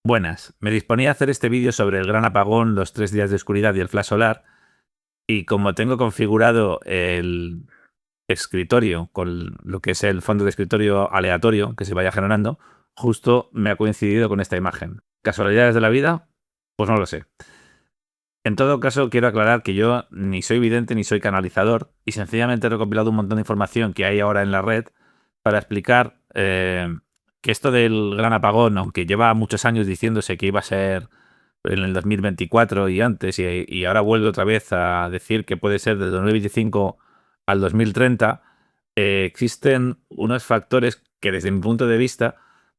Buenas, me disponía a hacer este vídeo sobre el gran apagón, los 3 días de oscuridad y el flash solar, y como tengo configurado el escritorio con lo que es el fondo de escritorio aleatorio que se vaya generando, justo me ha coincidido con esta imagen. ¿Casualidades de la vida? Pues no lo sé. En todo caso, quiero aclarar que yo ni soy vidente ni soy canalizador, y sencillamente he recopilado un montón de información que hay ahora en la red para explicar que esto del gran apagón, aunque lleva muchos años diciéndose que iba a ser en el 2024 y antes, y ahora vuelve otra vez a decir que puede ser del 2025 al 2030, existen unos factores que desde mi punto de vista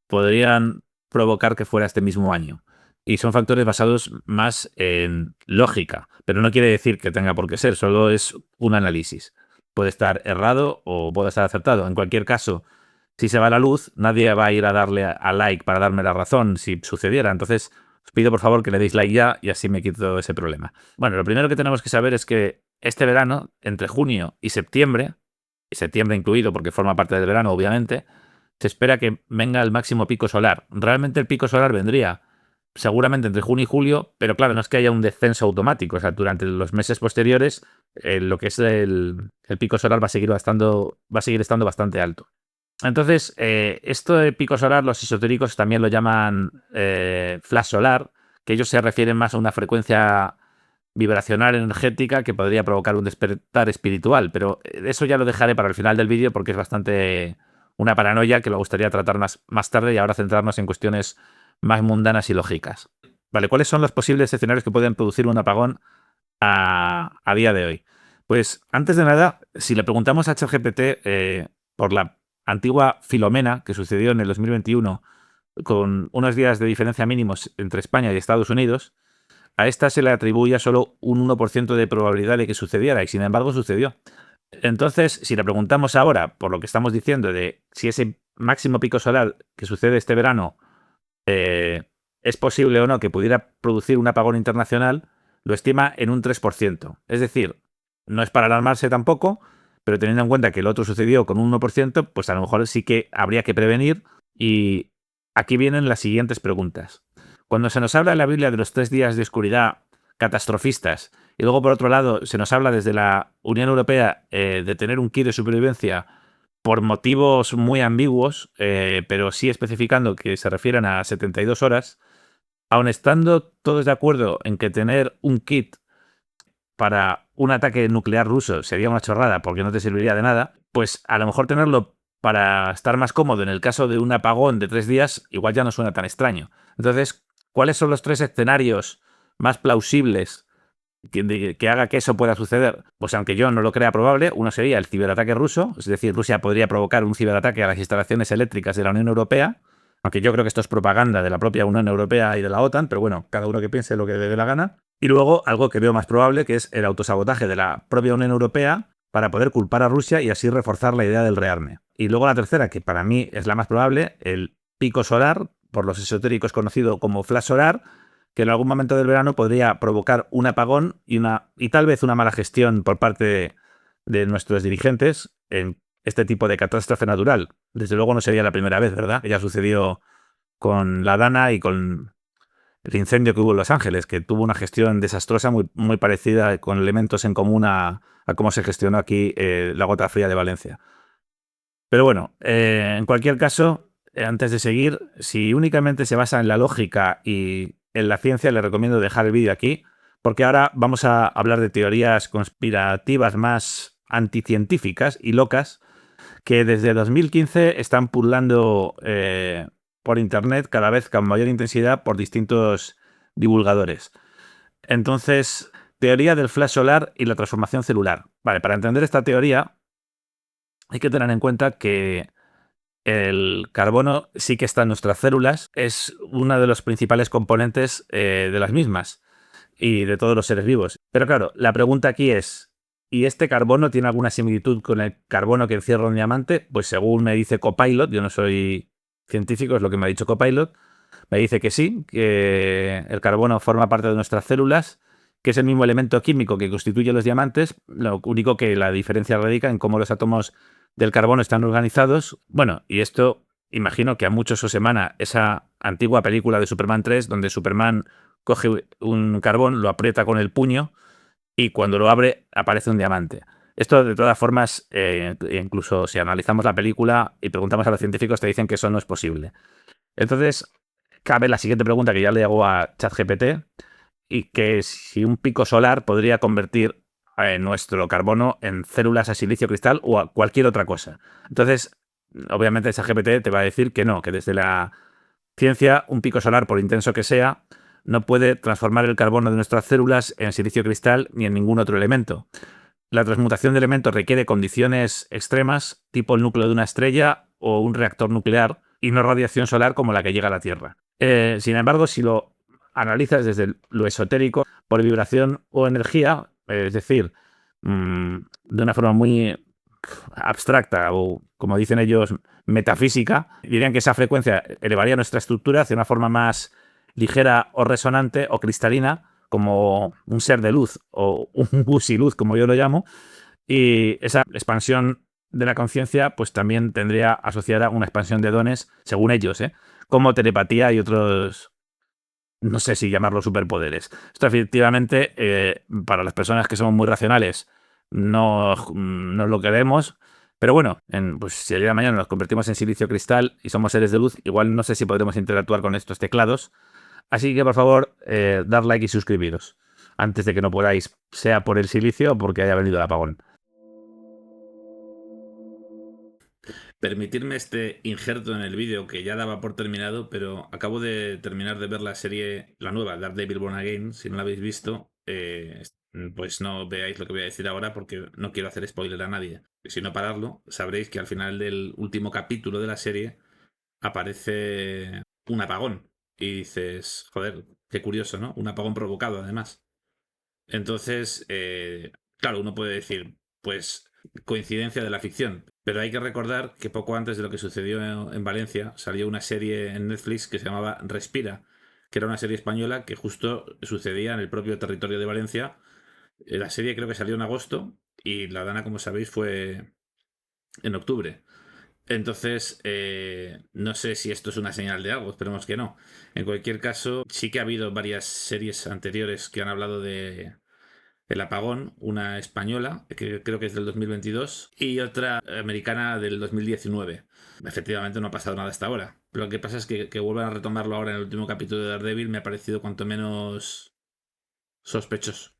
podrían provocar que fuera este mismo año. Y son factores basados más en lógica, pero no quiere decir que tenga por qué ser, solo es un análisis. Puede estar errado o puede estar acertado. En cualquier caso, si se va la luz, nadie va a ir a darle a like para darme la razón si sucediera. Entonces, os pido por favor que le deis like ya y así me quito ese problema. Bueno, lo primero que tenemos que saber es que este verano, entre junio y septiembre incluido porque forma parte del verano obviamente, se espera que venga el máximo pico solar. Realmente el pico solar vendría seguramente entre junio y julio, pero claro, no es que haya un descenso automático. O sea, durante los meses posteriores, lo que es el pico solar va a seguir estando bastante alto. Entonces, esto de pico solar, los esotéricos también lo llaman flash solar, que ellos se refieren más a una frecuencia vibracional energética que podría provocar un despertar espiritual, pero eso ya lo dejaré para el final del vídeo porque es bastante una paranoia que me gustaría tratar más tarde y ahora centrarnos en cuestiones más mundanas y lógicas. Vale, ¿cuáles son los posibles escenarios que pueden producir un apagón a día de hoy? Pues antes de nada, si le preguntamos a ChatGPT por la antigua Filomena que sucedió en el 2021 con unos días de diferencia mínimos entre España y Estados Unidos, a esta se le atribuía solo un 1% de probabilidad de que sucediera y sin embargo sucedió. Entonces, si le preguntamos ahora por lo que estamos diciendo de si ese máximo pico solar que sucede este verano es posible o no que pudiera producir un apagón internacional, lo estima en un 3%. Es decir, no es para alarmarse tampoco, pero teniendo en cuenta que el otro sucedió con un 1%, pues a lo mejor sí que habría que prevenir. Y aquí vienen las siguientes preguntas. Cuando se nos habla en la Biblia de los 3 días de oscuridad catastrofistas, y luego por otro lado se nos habla desde la Unión Europea de tener un kit de supervivencia por motivos muy ambiguos, pero sí especificando que se refieren a 72 horas, aun estando todos de acuerdo en que tener un kit para un ataque nuclear ruso sería una chorrada porque no te serviría de nada, pues a lo mejor tenerlo para estar más cómodo en el caso de un apagón de 3 días igual ya no suena tan extraño. Entonces, ¿cuáles son los 3 escenarios más plausibles que haga que eso pueda suceder? Pues aunque yo no lo crea probable, uno sería el ciberataque ruso, es decir, Rusia podría provocar un ciberataque a las instalaciones eléctricas de la Unión Europea, aunque yo creo que esto es propaganda de la propia Unión Europea y de la OTAN, pero bueno, cada uno que piense lo que le dé la gana. Y luego algo que veo más probable, que es el autosabotaje de la propia Unión Europea para poder culpar a Rusia y así reforzar la idea del rearme. Y luego la tercera, que para mí es la más probable, el pico solar, por los esotéricos conocido como flash solar, que en algún momento del verano podría provocar un apagón y tal vez una mala gestión por parte de nuestros dirigentes en este tipo de catástrofe natural. Desde luego no sería la primera vez, ¿verdad? Ya sucedió con la Dana y con el incendio que hubo en Los Ángeles, que tuvo una gestión desastrosa muy parecida, con elementos en común a cómo se gestionó aquí la gota fría de Valencia. Pero bueno, en cualquier caso, antes de seguir, si únicamente se basa en la lógica y en la ciencia, le recomiendo dejar el vídeo aquí, porque ahora vamos a hablar de teorías conspirativas más anticientíficas y locas que desde 2015 están pululando por internet cada vez con mayor intensidad por distintos divulgadores. Entonces, teoría del flash solar y la transformación celular. Vale, para entender esta teoría hay que tener en cuenta que el carbono sí que está en nuestras células, es uno de los principales componentes de las mismas y de todos los seres vivos. Pero claro, la pregunta aquí es, ¿y este carbono tiene alguna similitud con el carbono que encierra un diamante? Pues según me dice Copilot, yo no soy científico, es lo que me ha dicho Copilot, me dice que sí, que el carbono forma parte de nuestras células, que es el mismo elemento químico que constituye los diamantes, lo único que la diferencia radica en cómo los átomos del carbono están organizados. Bueno, y esto imagino que a muchos os emana esa antigua película de Superman 3, donde Superman coge un carbón, lo aprieta con el puño y cuando lo abre aparece un diamante. Esto, de todas formas, incluso si analizamos la película y preguntamos a los científicos, te dicen que eso no es posible. Entonces, cabe la siguiente pregunta que ya le hago a ChatGPT, y que si un pico solar podría convertir nuestro carbono en células a silicio cristal o a cualquier otra cosa. Entonces, obviamente, ChatGPT te va a decir que no, que desde la ciencia, un pico solar, por intenso que sea, no puede transformar el carbono de nuestras células en silicio cristal ni en ningún otro elemento. La transmutación de elementos requiere condiciones extremas, tipo el núcleo de una estrella o un reactor nuclear, y no radiación solar como la que llega a la Tierra. Sin embargo, si lo analizas desde lo esotérico, por vibración o energía, es decir, de una forma muy abstracta o, como dicen ellos, metafísica, dirían que esa frecuencia elevaría nuestra estructura hacia una forma más ligera o resonante o cristalina, como un ser de luz o un busiluz, como yo lo llamo, y esa expansión de la conciencia pues también tendría asociada una expansión de dones, según ellos, como telepatía y otros, no sé si llamarlos superpoderes. Esto efectivamente, para las personas que somos muy racionales, no lo queremos. Pero bueno, pues si el día de mañana nos convertimos en silicio cristal y somos seres de luz, igual no sé si podremos interactuar con estos teclados. Así que por favor, dar like y suscribiros antes de que no podáis, sea por el silicio o porque haya venido el apagón. Permitirme este injerto en el vídeo que ya daba por terminado, pero acabo de terminar de ver la serie, la nueva, Daredevil Born Again. Si no la habéis visto, pues no veáis lo que voy a decir ahora porque no quiero hacer spoiler a nadie. Si no pararlo, sabréis que al final del último capítulo de la serie aparece un apagón. Y dices, joder, qué curioso, ¿no? Un apagón provocado, además. Entonces, claro, uno puede decir, pues coincidencia de la ficción, pero hay que recordar que poco antes de lo que sucedió en Valencia salió una serie en Netflix que se llamaba Respira, que era una serie española que justo sucedía en el propio territorio de Valencia. La serie creo que salió en agosto y la Dana, como sabéis, fue en octubre. Entonces, no sé si esto es una señal de algo, esperemos que no. En cualquier caso, sí que ha habido varias series anteriores que han hablado de El Apagón, una española, que creo que es del 2022, y otra americana del 2019. Efectivamente no ha pasado nada hasta ahora. Lo que pasa es que vuelvan a retomarlo ahora en el último capítulo de Daredevil me ha parecido cuanto menos sospechoso.